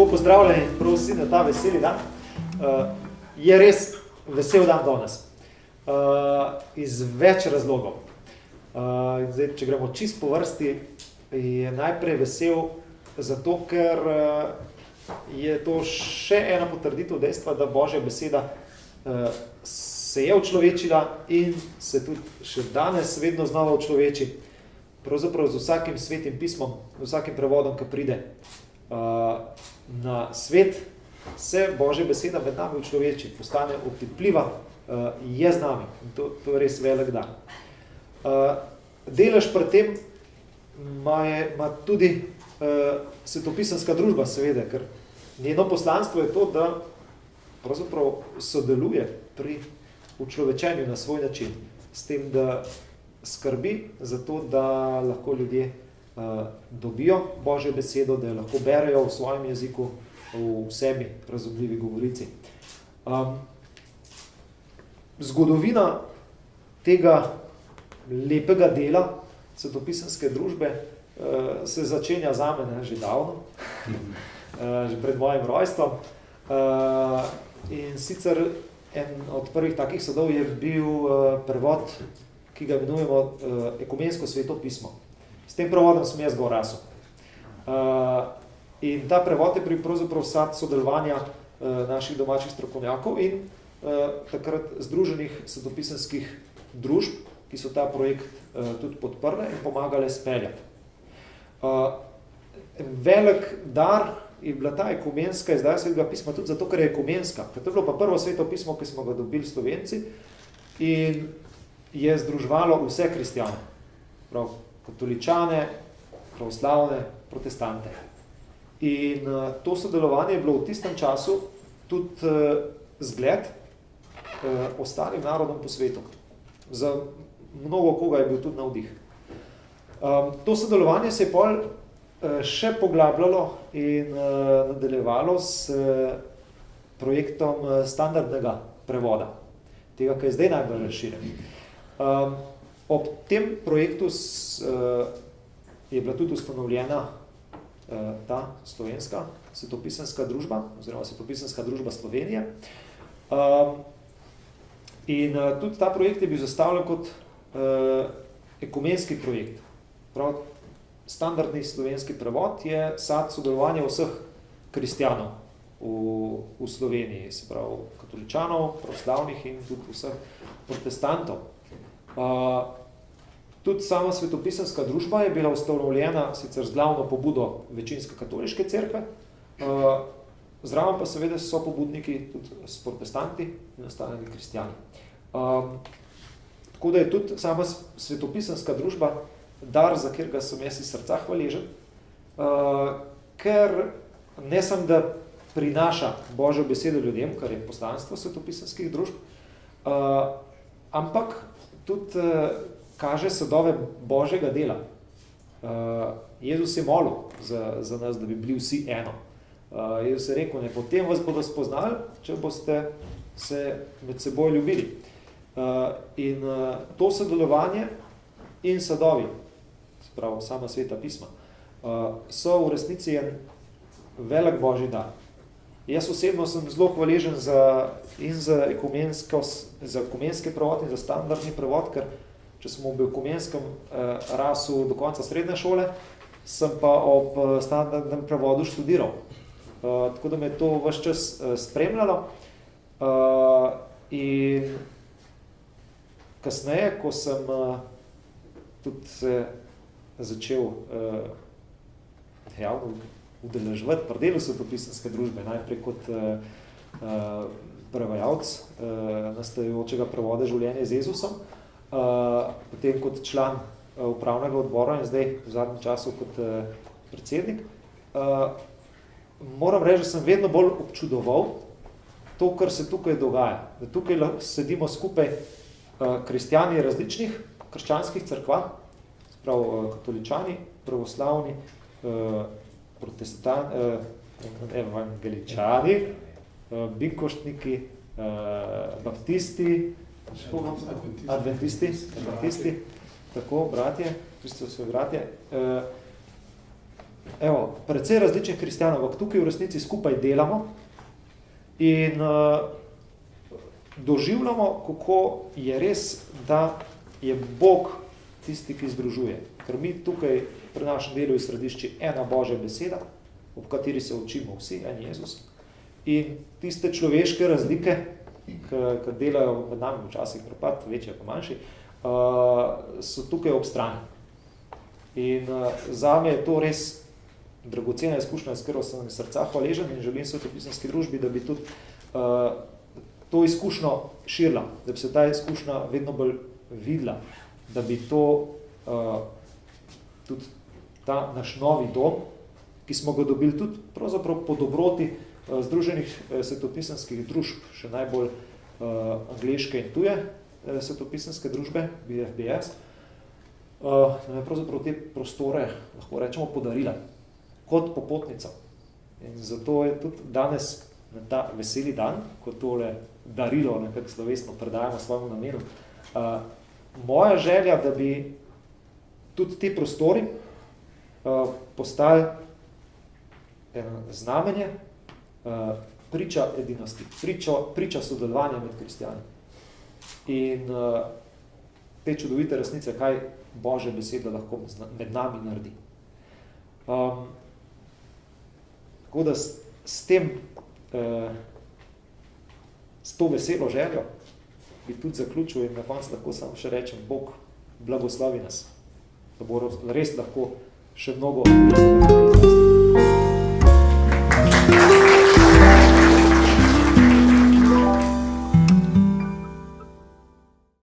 Lepo pozdravljeni, prosim, na ta veseli dan. Je res vesel dan danes. Iz več razlogov. Zdaj, če gremo čisto po vrsti, je najprej vesel zato, ker je to še ena potrditev dejstva, da Božja beseda se je učlovečila in se tudi še danes vedno znova učloveči. Pravzaprav z vsakim svetim pismom, z vsakim prevodom, ki pride na svet, se Božja beseda med nami učloveči, postane otipljiva, je z nami. In to je res velik dan. Delež pri tem ima tudi svetopisanska družba, seveda, ker njeno poslanstvo je to, da pravzaprav sodeluje pri učlovečenju na svoj način, s tem, da skrbi za to, da lahko ljudje dobijo Božjo besedo, da jo lahko berejo v svojem jeziku, v sebi razumljivi govorici. Zgodovina tega lepega dela svetopisanske družbe se začenja zame že davno, že pred mojim rojstvom. In sicer en od prvih takih sadov je bil prevod, ki ga imenujemo ekumensko sveto pismo. S tem prevodom sem jaz ga rasel. In ta prevod je bil pravzaprav sad sodelovanja naših domačih strokovnjakov in takrat združenih svetopisanskih družb, ki so ta projekt tudi podprle in pomagale speljati. Velik dar je bila ta ekumenska izdaja svetega pisma tudi zato, ker je ekumenska. Ker to je bilo pa prvo sveto pismo, ki smo ga dobili Slovenci in je združevalo vse kristjane, prav katoličane, pravoslavne, protestante. In to sodelovanje je bilo v tistem času tudi zgled ostalim narodom po svetu. Za mnogo koga je bil tudi navdih. To sodelovanje se je pol še poglabljalo in nadaljevalo s projektom standardnega prevoda, tega, ki je zdaj najbolj razširjen. Ob tem projektu je bila tudi ustanovljena ta slovenska svetopisanska družba, oziroma svetopisanska družba Slovenije. In tudi ta projekt je bil zastavljen kot ekumenski projekt. Prav, standardni slovenski prevod je sad sodelovanja vseh kristjanov v Sloveniji, se pravi katoličanov, pravoslavnih in tudi vseh protestantov. Tudi sama svetopisanska družba je bila ustanovljena sicer z glavno pobudo večinske katoliške cerkve, zraven pa seveda so pobudniki tudi s protestanti in ostalimi kristjani. Tako da je tudi sama svetopisanska družba dar, za katerega sem jaz iz srca hvaležen, ker ne samo, da prinaša Božjo besedo ljudem, kar je poslanstvo svetopisanskih družb, ampak tudi kaže sadove Božjega dela. Jezus je molil za nas, da bi bili vsi eno. Jezus je rekel, ne, potem vas bodo spoznali, če boste se med seboj ljubili. In to sodelovanje in sadovi, spravo sama sveta pisma, so v resnici en velik Božji dar. Jaz osebno sem zelo hvaležen za ekumenski prevod in za standardni prevod, ker če sem v ekumenskem rasel do konca srednje šole, sem pa ob standardnem prevodu študiral. Tako da me je to ves čas spremljalo. In kasneje, ko sem tudi se začel javno udeleževati pri delu svetopisanske družbe, najprej kot prevajalec nastajajočega prevoda Življenje z Jezusom, potem kot član upravnega odbora in zdaj v zadnjem času kot predsednik. Moram reči, da sem vedno bolj občudoval to, kar se tukaj dogaja. Da tukaj sedimo skupaj kristjani različnih krščanskih cerkva, spravo katoličani, pravoslavni, evangeličani, binkoštniki, baptisti, adventisti, tako, bratje, Kristosovi bratje. precej različnih kristijanov, ampak tukaj v resnici skupaj delamo in doživljamo, kako je res, da je Bog tisti, ki združuje. Ker mi tukaj pri našem delu v središči ena Božja beseda, ob kateri se učimo vsi, en Jezus. In tiste človeške razlike, ki delajo med nami včasih propad, večje pa manjši, so tukaj ob strani. In zame je to res dragocena izkušnja, s katero sem iz srca hvaležen in želim svetopisanski družbi, da bi tudi to izkušnjo širila, da bi se ta izkušnja vedno bolj videla, da bi to tudi ta naš novi dom, ki smo ga dobili tudi pravzaprav po dobroti Združenih svetopisanskih družb, še najbolj angleške in tuje svetopisanske družbe, BFBS, nam je pravzaprav te prostore, lahko rečemo, podarila kot popotnica. In zato je tudi danes na ta veseli dan, ko tole darilo nekako slovesno predajamo svojemu namenu, moja želja, da bi tudi te prostori postali znamenje, priča edinosti, priča sodelovanja med kristijani. In te čudovite resnice, kaj Božja beseda lahko med nami naredi. Tako da s tem, s to veselo željo, bi tudi zaključil in na koncu lahko samo še rečem, Bog blagoslovi nas, da bo res lahko še mnogo